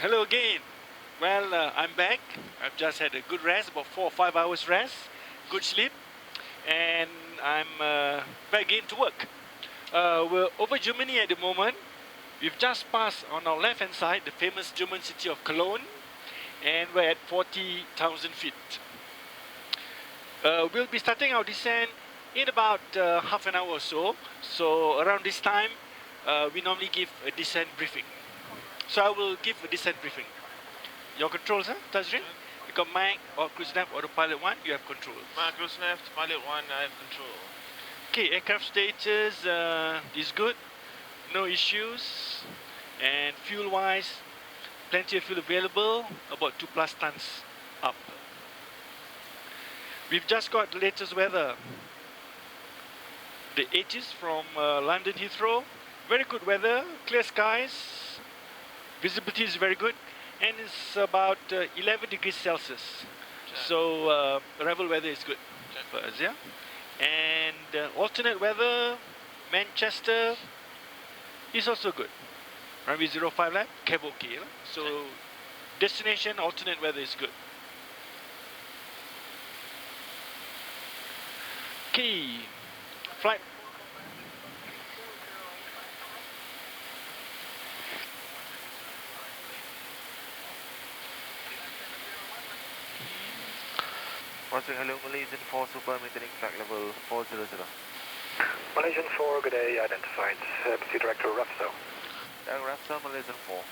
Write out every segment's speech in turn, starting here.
Hello again. Well, I'm back. I've just had a good rest, about 4 or 5 hours rest, good sleep, and I'm back again to work. We're over Germany at the moment. We've just passed on our left-hand side the famous German city of Cologne, and we're at 40,000 feet. We'll be starting our descent in about half an hour or so. So around this time, we normally give a descent briefing. So I will give a descent briefing. Your controls, huh? Touchscreen? You got mic or cruise nav or the pilot one, you have control. Cruise nav, pilot one, I have control. Okay, aircraft status is good. No issues. And fuel wise, plenty of fuel available, about 2+ tons up. We've just got the latest weather. The 80s from London Heathrow. Very good weather, clear skies. Visibility is very good. And it's about 11 degrees Celsius. Check. So arrival weather is good Check. for us, yeah? And alternate weather, Manchester is also good. Runway 05 left, cab okay. So Check. destination, alternate weather is good. Okay, flight. Crossing hello, Malaysian 4 Super, maintaining flight level 400. Malaysian 4, good day, identified. Pursuit Director Rafso. Rafso, Malaysian 4.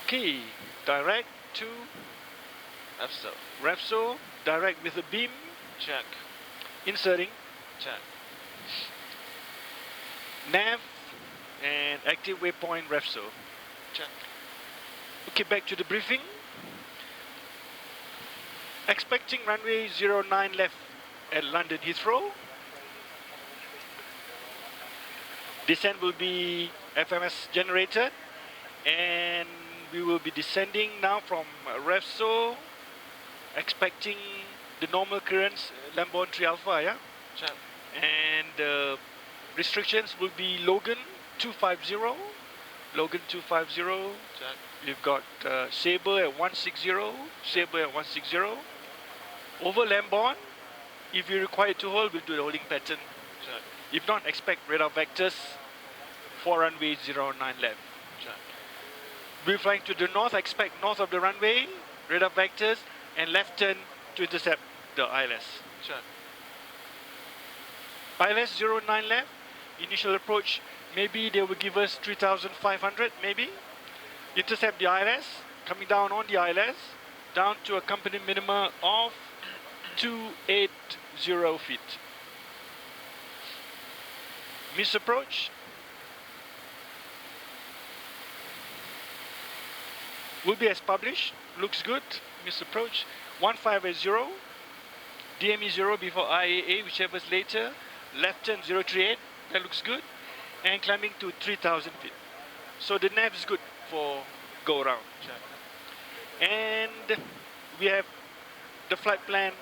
Okay, direct to Rafso. Repso, direct with a beam, Check. inserting, Check. nav, and active waypoint Repso. Check. Okay, back to the briefing. Expecting runway 09 left at London Heathrow. Descent will be FMS generated, and we will be descending now from Repso, expecting the normal clearance Lamborn 3 Alpha, yeah? Check. And restrictions will be Logan 250. Logan 250. Check. We've got Sabre at 160. Sabre at 160. Over Lamborn, if you're required to hold, we'll do the holding pattern. Check. If not, expect radar vectors for runway 09 left. Check. We're flying to the north, expect north of the runway, radar vectors, and left turn to intercept the ILS. Check. ILS 09 left, initial approach, maybe they will give us 3,500, maybe. Intercept the ILS, coming down on the ILS, down to a company minimum of 280 feet. Miss approach. Will be as published, looks good. Miss approach, 150, DME 0 before IAA, whichever is later. Left turn 038, that looks good. And climbing to 3,000 feet. So the nav is good for go around. Check. And we have the flight plan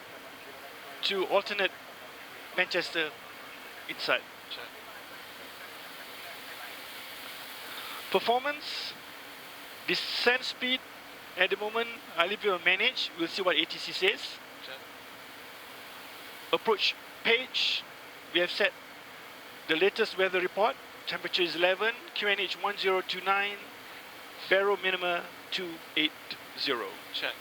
to alternate Manchester inside. Check. Performance, descent speed at the moment, I'll leave you on manage. We'll see what ATC says. Check. Approach page, we have set the latest weather report. Temperature is 11, QNH 1029, baro minima 280. Check.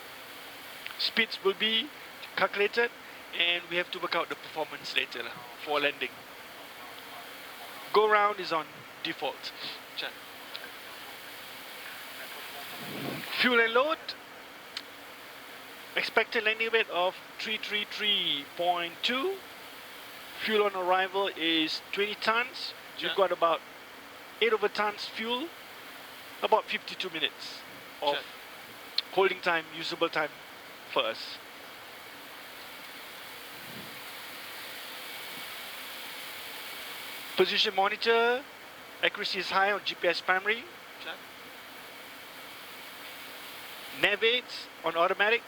Speeds will be calculated, and we have to work out the performance later for landing. Go round is on default. Check. Fuel and load. Expected landing weight of 333.2. Fuel on arrival is 20 tons. You've Check. got about 8 over tons fuel. About 52 minutes of Check. holding time, usable time for us. Position monitor. Accuracy is high on GPS primary. Check. Navigates on automatic,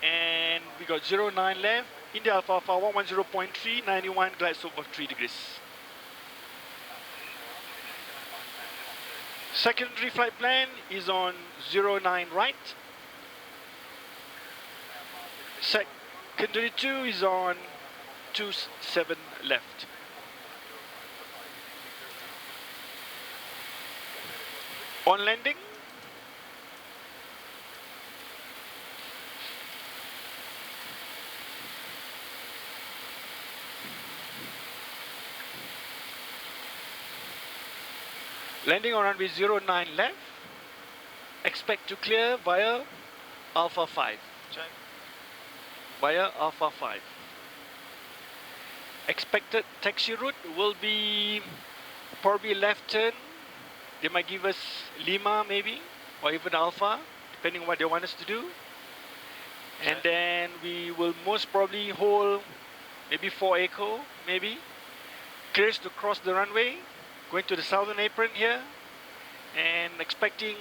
and we got 09 left. India Alpha Alpha 110.3, 91, glide slope of 3 degrees. Secondary flight plan is on 09 right. Secondary 2 is on 27 left. On landing, landing on runway 09 left, expect to clear via Alpha 5. Check. Via Alpha 5. Expected taxi route will be probably left turn. They might give us Lima maybe, or even Alpha, depending on what they want us to do. And then we will most probably hold maybe 4 Echo, maybe. Clears to cross the runway, going to the southern apron here, and expecting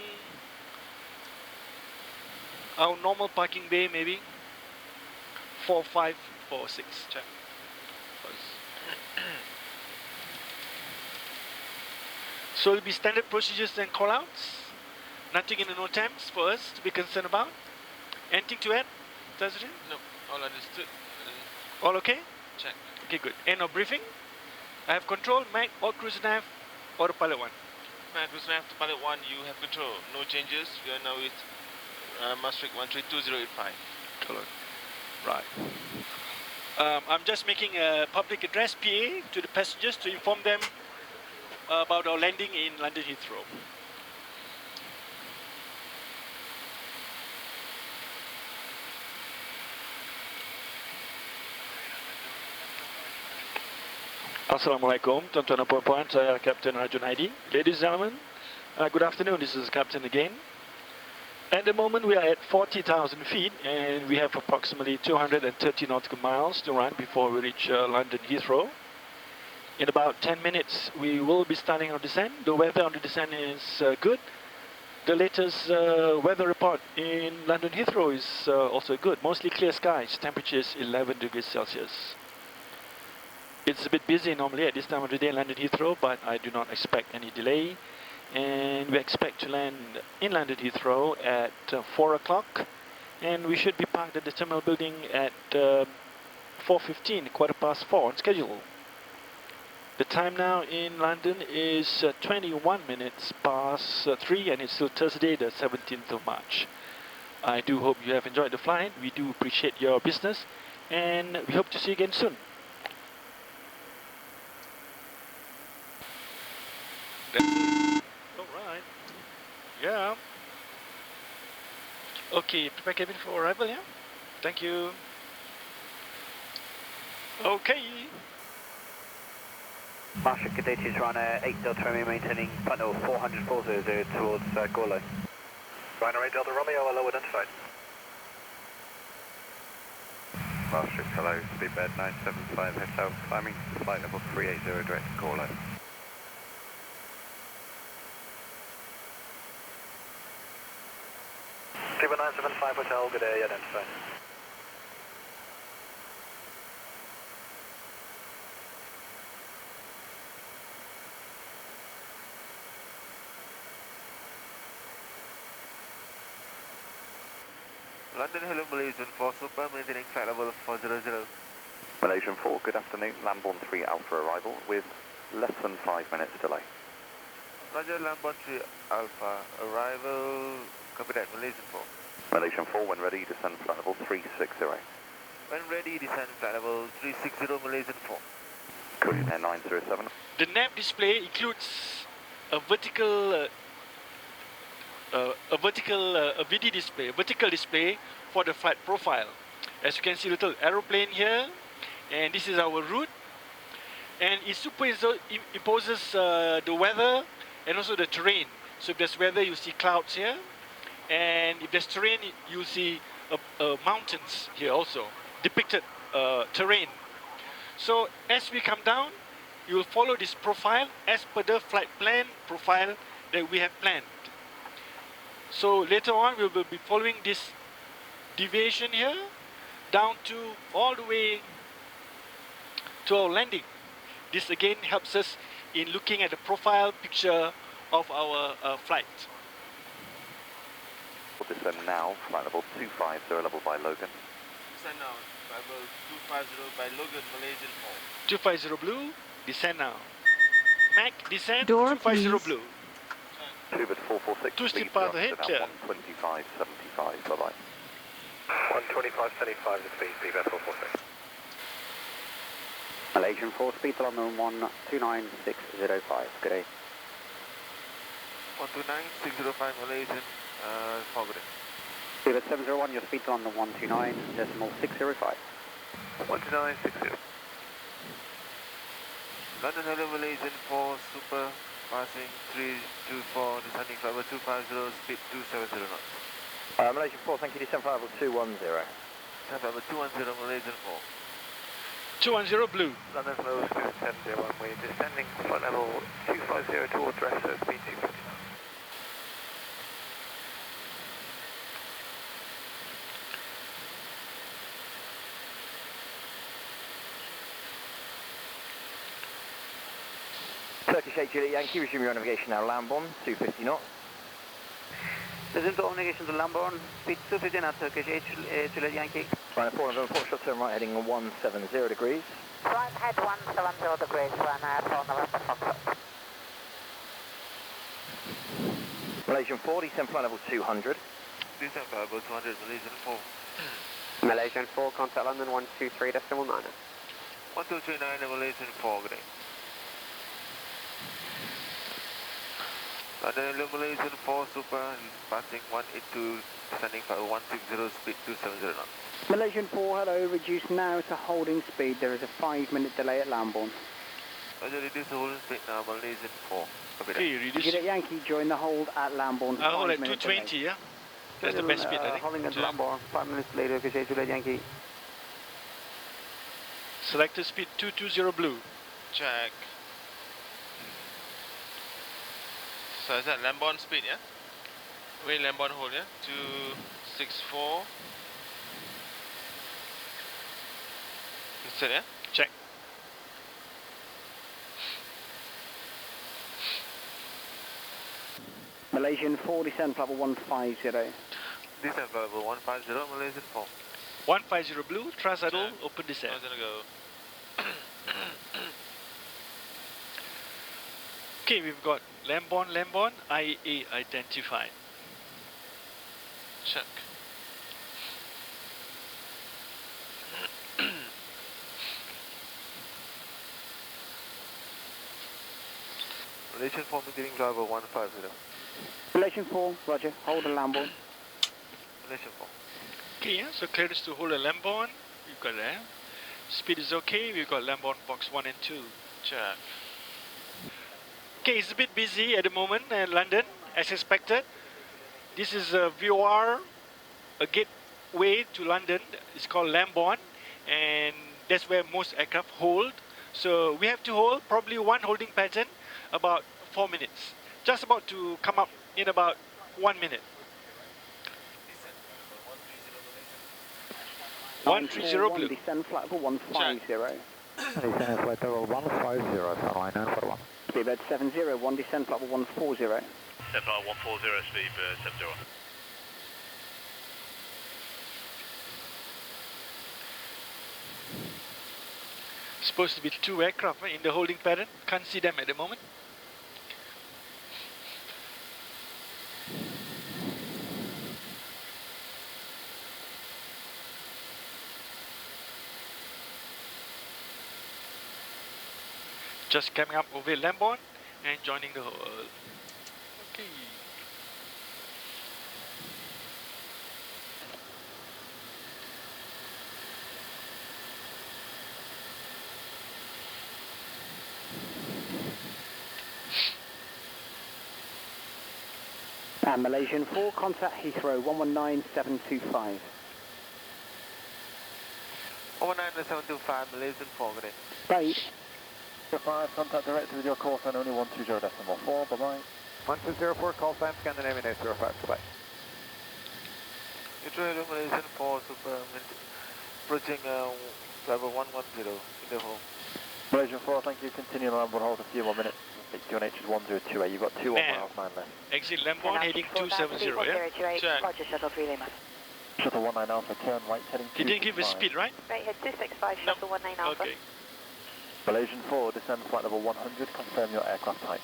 our normal parking bay maybe. 4546. Check. So it'll be standard procedures and callouts. Nothing in the no temps for us to be concerned about. Anything to add, Tazrin? No, all understood. All okay? Check. Okay, good. End of briefing. I have control, Mac, or cruise nav, autopilot 1. Mac, cruise nav to pilot 1, you have control. No changes. We are now with Maastricht 132085. Right. I'm just making a public address PA to the passengers to inform them about our landing in London Heathrow. Assalamualaikum, tuan-tuan dan puan-puan, saya Captain Rajun Haidi. Ladies and gentlemen, good afternoon, this is Captain again. At the moment we are at 40,000 feet and we have approximately 230 nautical miles to run before we reach London Heathrow. In about 10 minutes we will be starting our descent. The weather on the descent is good. The latest weather report in London Heathrow is also good. Mostly clear skies, temperatures 11 degrees Celsius. It's a bit busy normally at this time of the day in London Heathrow, but I do not expect any delay. And we expect to land in London Heathrow at 4 o'clock. And we should be parked at the terminal building at 4:15, 4:15 on schedule. The time now in London is 21 minutes past 3 and it's still Thursday the 17th of March. I do hope you have enjoyed the flight. We do appreciate your business and we hope to see you again soon. Alright. Yeah. Okay, prepare cabin for arrival, yeah? Thank you. Okay. Maastricht Cadeti is runner 8 Delta Romeo maintaining flight level 400 towards Gorlo. Runner 8 Delta Romeo, low identified. Maastricht, hello, speedbird 975, head south, climbing flight level 380 direct to Gorlo. Speedbird 975 Hotel, good day, identified. London Hello Malaysian 4 Super, maintaining flight level 400. Malaysian 4, good afternoon, Lamborn 3 Alpha arrival with less than 5 minutes delay. Roger, Lamborn 3 Alpha arrival, copy that, Malaysian 4. Malaysian 4, when ready, descend flight level 360. When ready, descend flight level 360, Malaysian 4. Cruise Air 907. The nav display includes a vertical VD display, a vertical display for the flight profile. As you can see, little aeroplane here, and this is our route. And it superimposes the weather and also the terrain. So if there's weather, you see clouds here, and if there's terrain, you see mountains here also, depicted terrain. So as we come down, you will follow this profile as per the flight plan profile that we have planned. So later on, we will be following this deviation here down to all the way to our landing. This again helps us in looking at the profile picture of our flight. We'll descend now, flight level 250, level by Logan. Descend now, level 250 by Logan, Malaysian 250 blue, descend now. Mac, descend, Door, 250 please. blue. Tubit 446, Two steep speed path up ahead, to clear. about 125.75, bye-bye. 125.75 the speed, BBF 446. Malaysian 4, speed to London 129605, good day. 129.605 Malaysian, forwarding. Speed at 701, your speed to London 129.605. 129.60. London hello Malaysian 4, super, passing 324, descending flight level 250, speed 270 knots. Malaysian 4, thank you, descend flight level 210. Descend flight level 210 Malaysian 4. 210 blue. London hello, Scoot 70, we're descending flight level 250 towards rest, so speed 250. Turkish 8 Juliet Yankee, resume your navigation now, Lamborn, 250 knots. Resume to all navigation to Lamborn, speed 250 now, Turkish 8 Juliet Yankee. Right, 4 November 4, short turn right heading 170 degrees. Right head 170 degrees, 4 November Foxtrot. Malaysian 4, descend flight level 200. Descend flight level 200 Malaysian 4. Malaysian 4, contact London 123.9. 1239 Malaysian 4, good day. London hello Malaysian 4, super, passing 182, descending flight level 160, speed 270 knots. Malaysian 4, hello, reduce now to holding speed. There is a 5-minute delay at Lamborn. Roger, reduce the holding speed now, Malaysian 4. Copy that. Okay, reduce. Juliet Yankee, join the hold at Lamborn. I'll hold at 5-minute 220, delay. yeah? That's the best speed, I think. Holding at Lamborn, 5 minutes later, Turkish 8 Juliet Yankee. Selected speed 220 blue. Check. So is that Lamborn speed, yeah? Wait, Lamborn hold, yeah? 264. Is it, yeah? Check. Malaysian 4, descend flight level 150. Descend flight level 150, Malaysian 4. 150 blue, Transaddle, Check. open descent. I'm gonna go. Okay, we've got Lamborn, IAA identified. Check. Malaysian 4, beginning flight level 150. Malaysian 4, roger, hold at Lamborn. Malaysian 4. Okay, yeah, so clearance to hold a Lamborn. We've got that. Speed is okay, we've got Lamborn box 1 and 2. Check. Okay, it's a bit busy at the moment in London, as expected. This is a VOR, a gateway to London. It's called Lamborn, and that's where most aircraft hold. So we have to hold probably one holding pattern about 4 minutes. Just about to come up in about 1 minute. 130 blue. Descend flight level 150. Descend flight level 150, runway 941. Speedbird 701, descend flight level 140. Descend flight 140, speedbird 70. Supposed to be 2 aircraft in the holding pattern. Can't see them at the moment. Just coming up over Lamborn and joining the hold. Okay. And Malaysian 4, contact Heathrow 119725. 19725, Malaysian 4, good day. Bye. 5, contact directly with your call sign only 120.4, bye-bye. 1204, call sign Scandinavian 805, goodbye. Heathrow Malaysian 4, super, approaching level 110 in the home. Malaysian 4, thank you, continue on board hold a few more minutes. QNH is 1028, you've got 2 Man. miles, 9 left. Exit Lamborn heading 270, yeah? Check. Roger, Shuttle 3 Lima. Shuttle 19 Alpha, turn right, heading 265. He didn't give a speed, right? Right, head 265, Shuttle 19 Alpha. Okay. Malaysian 4, descend flight level 100, confirm your aircraft type.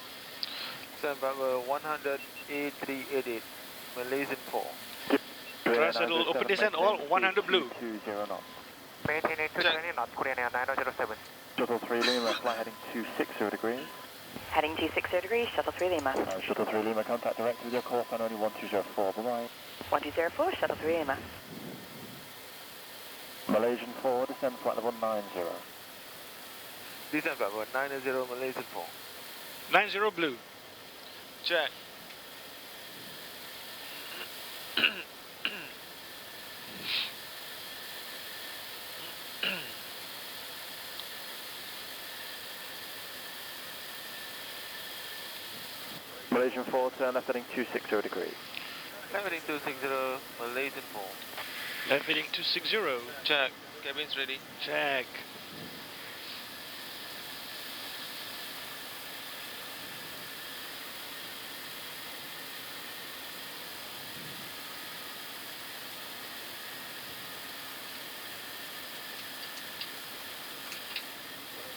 November 100 A380, Malaysian 4. Shuttle open descent all 100 blue. 20 knots. Maintaining 220 knots, Korean Air 9007. Shuttle 3 Lima, flight heading 260 degrees. Heading 260 degrees, Shuttle 3 Lima. Shuttle 3 Lima, contact direct with your call sign only 1204, bye-bye. 1204, Shuttle 3 Lima. Malaysian 4, descend flight level 90. December 90 Malaysian 4. 90 blue. Check. Malaysian 4, turn left heading 260 degrees. Left heading 260, Malaysian 4. Left heading 260. Check. Cabin's ready. Check.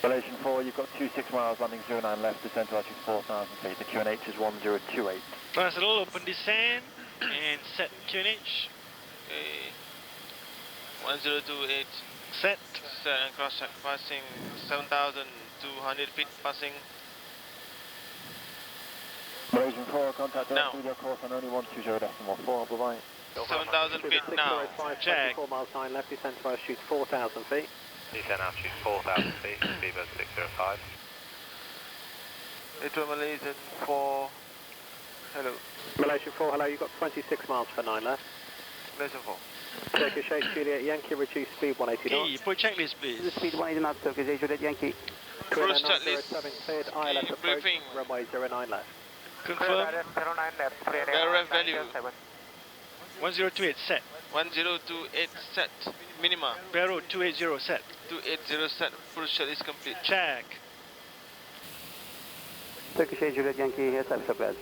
Malaysian 4, you've got 26 miles, landing 09 left, descend to altitude 4,000 feet. The QNH is 1028. Shuttle open descent and set QNH. Okay. 1028. Set. Set and cross check. Passing 7,200 feet. Passing. Malaysian 4, contact Now. direct with your course on only 120.4, bye-bye. 7,000 feet now. Check. 4 miles 9 left, descend to altitude 4,000 feet. Descend altitude 4,000 feet, speedbird 605. Heathrow Malaysian 4. Hello. Malaysian 4, hello, you've got 26 miles for 9 left. Malaysian 4. Turkish 8 Juliet Yankee, reduce speed 180 knots. Hey, put checklist, please. Speed 180 knots, Turkish 8 Juliet Yankee. Cruise checklist. 7 cleared, ILS approach, Briefing. runway 09 left. Confirm. 09 left, Korean Air Aircraft value. 1028 set. 1028 set. Minima. Barrow 280 set. 280 set. Full shell is complete. Check. Turkish 8 Juliet Yankee, yes, I'm so glad.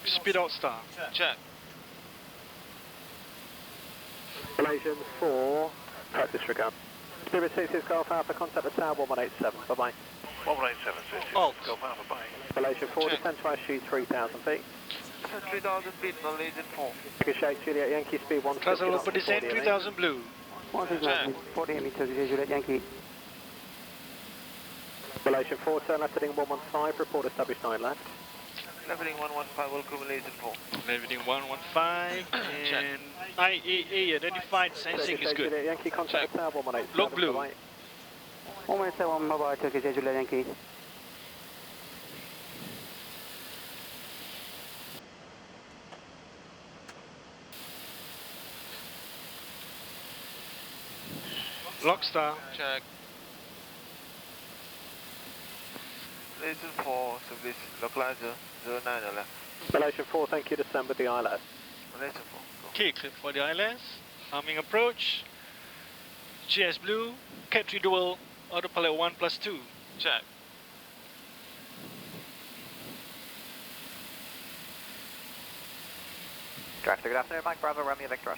Speed out star. Check. Malaysian 4, track disregard. Spirit 66 Golf Alpha, contact the tower 1187, bye-bye. 1187, Alt. Golf Alpha, bye. Malaysian 4, Check. descend to altitude 3,000 feet. 3,000 feet, Malaysian 4. Turkish 8 Juliet Yankee, speed 150 Shuttle knots. open descent 3000 blue. 48 meters, Turkish 8 Juliet Yankee. Malaysian 4, turn left heading 115, report established 9 left. Left heading 115, welcome Malaysian 4. Leveling 115 and IAA identified sensing is good. Juliet Yankee, contact tower 187. Look blue. 187, mobile Turkish 8 Juliet Yankee. Lock star. Check. Malaysian 4, service localizer 09 left. Malaysian 4, thank you, descend with the ILS. Malaysian 4, go. Okay, clear for the ILS. Arming approach. GS blue. Cat3 dual. Autopilot 1+2. Check. Director, good afternoon, Mike Bravo, Romeo Victor.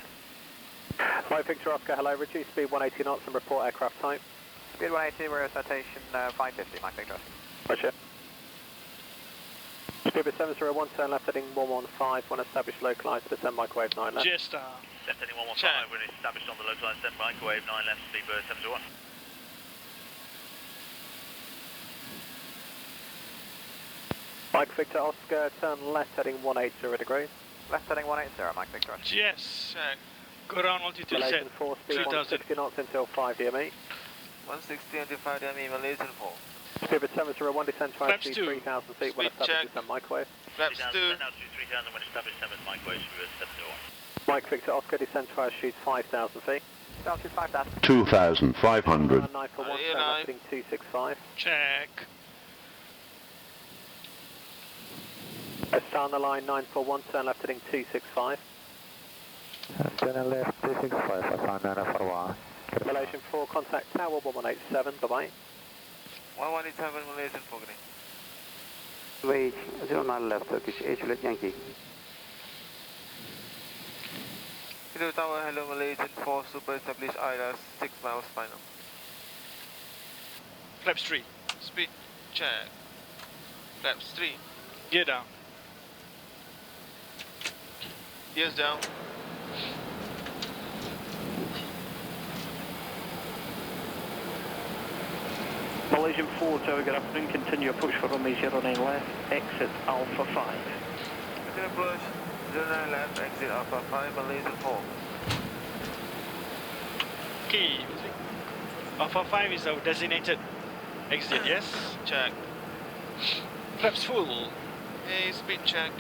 Mike Victor Oscar, hello, reduce speed 180 knots and report aircraft type. Speed 180, we're at citation 550, Mike Victor. Roger. Spirit 701, turn left heading 115, when established localised, descend microwave 9 left. GS star. Left heading 115 Check. when established on the localised descent microwave 9 left, speedbird 701. Mike Victor Oscar, turn left heading 180 degrees. Left heading 180, Mike Victor. GS. Check. Go down altitude set. Malaysian 4, speed 3000. 160 knots until 5 DME. 160 and 5 DME, Malaysian 4. Spirit 701, descend to Flaps altitude 2. 3,000 feet, when Speed established check. descend microwave. Flaps 2. Descent altitude 3000 when established 7 microwave, speedbird 701. Mike Victor Oscar, descend to altitude 5,000 feet. Altitude 5000. 2,500. 941, Are you turn alive? left heading 265. Check. Start on the line 941, turn left heading 265. Turn left 265, I found 941. Malaysian 4, contact tower 1187, bye-bye. 1187, Malaysian 4. Wait, 09 left, Turkish, 8 Juliet Yankee. Heathrow Tower, hello Malaysian 4, super establish ILS 6 miles final. Flaps 3. Speed check. Flaps 3. Gear down. Gears down. Malaysian 4 Tower, good afternoon, continue approach for runway 09 left, exit Alpha 5. Continue approach 09 left, exit Alpha 5, Malaysian 4. Okay. Alpha 5 is our designated exit, yes? Check. Flaps full. Hey, speed check.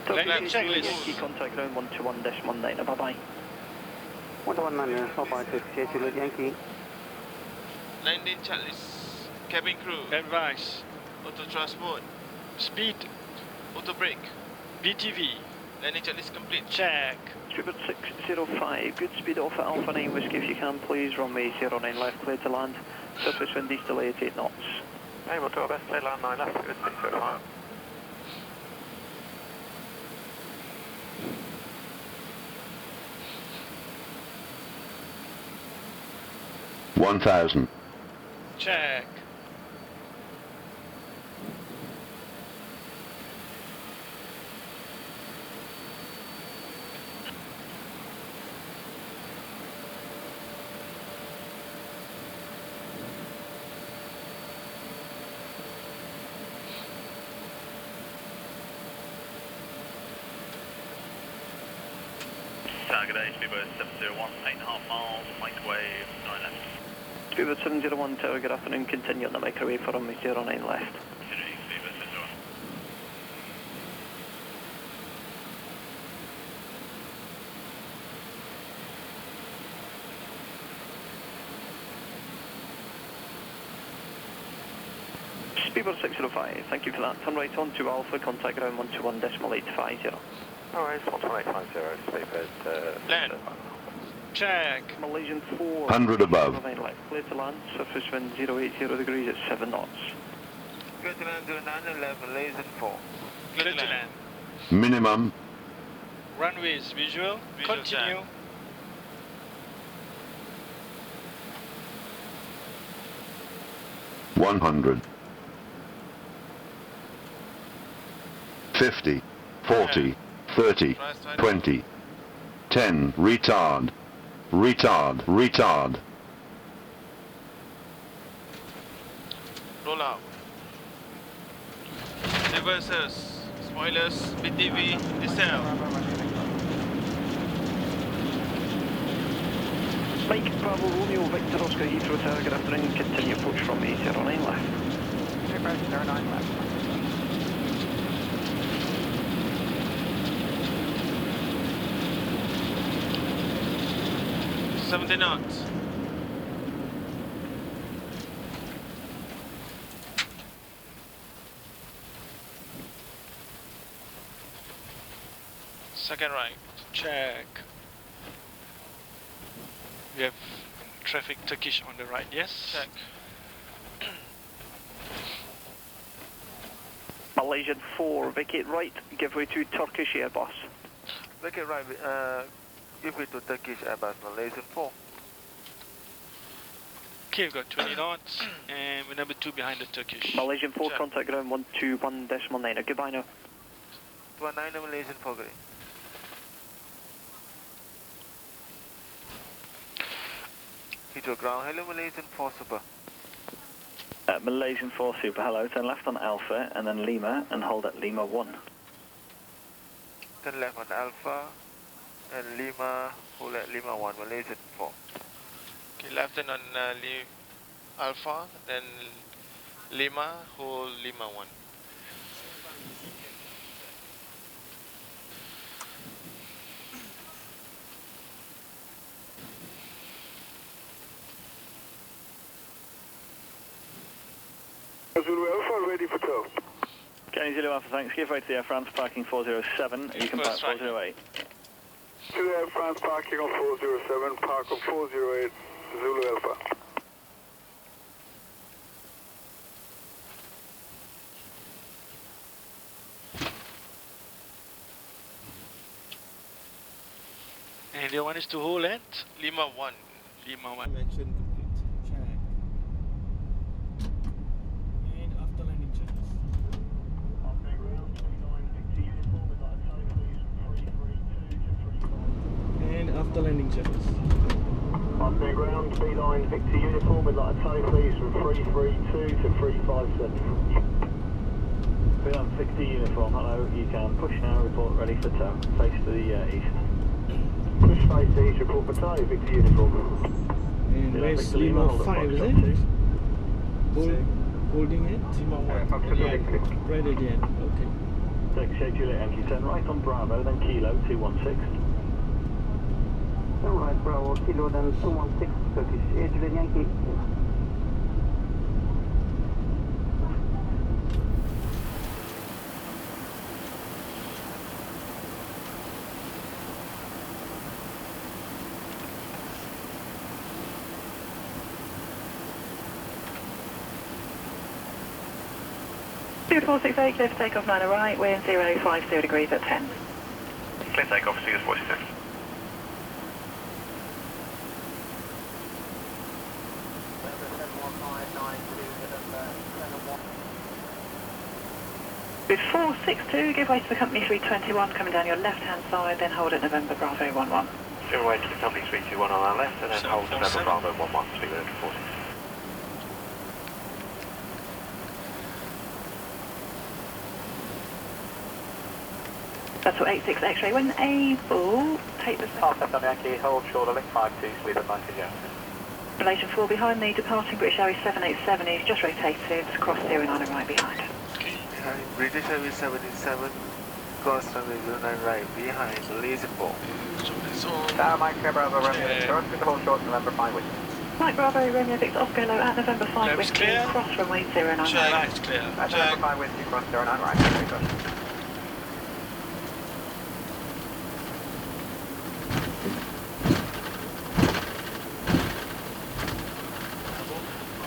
Landing Yankee checklist. contact ground 121-19, bye-bye. 119, stop by 58 Juliet Yankee. Landing checklist. Cabin crew. Advice. Auto transport. Speed. Auto brake. BTV. Landing checklist complete. Check. Trooper 605, good speed off at Alpha 9 Whiskey if you can please, runway 09 left, clear to land, surface wind east delay at 8 knots. Hey, we'll do our best, clear land 9 left, good speed, so high. $1,000. Check. Target AIRBUS 701, 8.5 miles, microwave 9 left. Speedbird 701 Tower, good afternoon, continue on the microwave for runway 09 left. Continue, AIRBUS 701. Speedbird 605, thank you for that. Turn right on to Alpha, contact ground 121.850. Alright, 11850, speedbird, Land. Check. Malaysian 4. 100 above. 09 left, clear to land, surface wind 080 degrees at 7 knots. Clear to land 09 left, Malaysian 4. Clear to land. Minimum. Runways visual. Visual Continue. check. $100. 50. 40. 30. 20. 10. Retard. Retard. Retard. Roll out. Reversers, spoilers, BTV, decel. Mike, Bravo, Romeo, Victor, Oscar, Heathrow Tower, good afternoon, continue approach from 09 left. 09 left. 70 knots. Second right. Check. We have traffic Turkish on the right, yes? Check. Malaysian 4, vacate right, give way to Turkish Airbus. Vacate right, give way to Turkish Airbus, Malaysian 4. Okay, we've got 20 knots, and we're number 2 behind the Turkish. Malaysian 4, Check. contact ground 121.9, goodbye now. 19 Malaysian 4 green. Heathrow ground, hello Malaysian 4 super. Malaysian 4 Super, hello, turn left on Alpha and then Lima and hold at Lima 1. Turn left on Alpha and Lima, hold at Lima 1, Malaysian 4. Okay, left turn on Alpha, then Lima, hold Lima 1. Zulu Alpha, ready for tow. Kenny Zulu Alpha, thanks. Give way to the Air France parking 407. You can park 408. Zulu Air France parking on 407, park on 408, Zulu Alpha. And they want us to hold at Lima 1. Lima 1. Mention complete. Check. And after landing checks. And after landing checks. After ground, B9 Victor uniform, we'd like a tow please from 332 to 357. B9 Victor uniform, hello, you can push now, report ready for tow. Face to the east. Push face east, report for tow, Victor uniform. And where's Lima 5, is it? Holding it? Lima 1. Right at the end, okay. Take schedule at Yankee, turn right on Bravo, then Kilo 216. Alright, Bravo, Kilo, then 216, Turkish, schedule at Yankee. Two 468, clear for takeoff 9 right, wind 050 degrees at 10. Clear takeoff, Sears 46. With 462, give way to the company 321 coming down your left hand side, then hold at November Bravo 11. Give way to the company 321 on our left and then hold November Bravo 11, speed limit 46. That's what 86 X-ray. When able, take the Half on Yankee, hold shoulder link 52, speed at 90 Yankee. relation 4 behind the departing British Airways 787. He's just rotated, cross 09 and right behind. British Airways 77, cross runway 09 right behind, laser ball. Mike Bravo, Romeo, short, with the whole short, November 5 wind. Mike Bravo, Romeo Victor Oscar low at November 5 Left wind, clear. cross runway 09 right. Light's clear. At November 5 wind, you cross 09 right, very good.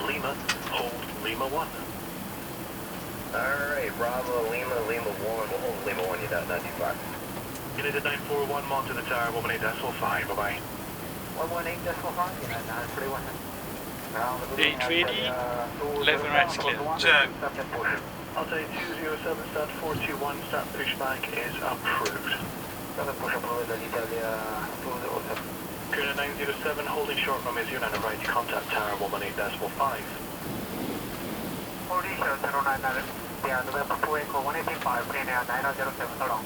Lima, hold Lima 1. Alright, Bravo, Lima 1, we'll hold Lima 1, you're not too far. United 941, mount to the tower, 118.5, bye-bye. 118.5, you're not pretty well. A380, left and right's clear. Check. I'll say 207, stat 421, stat pushback is approved. Kuna 907, holding short runway 09 right, contact tower 118.5. Holding short 09, yeah, November 4 echo 185, 9007, so long.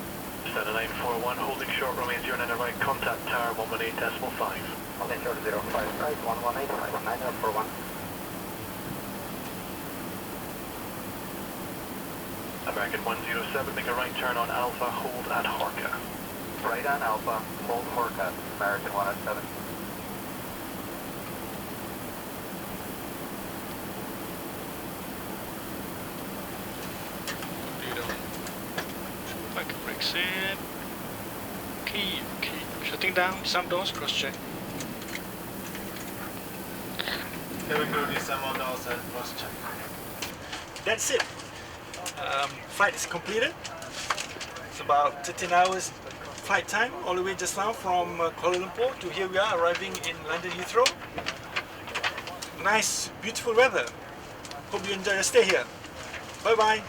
Stat 941, holding short runway 09 right, contact tower 118.5. Holding short 05 right, 1185, 9041. American 107, make a right turn on Alpha, hold at Horka. Right on Alpha, hold Horka, American 107. Back brakes in. Keep. Shutting down, some doors, cross check. Heavy crew, disarm doors and cross check. That's it. Flight is completed. It's about 13 hours flight time all the way just now from Kuala Lumpur to here we are arriving in London Heathrow. Nice, beautiful weather. Hope you enjoy your stay here. Bye bye.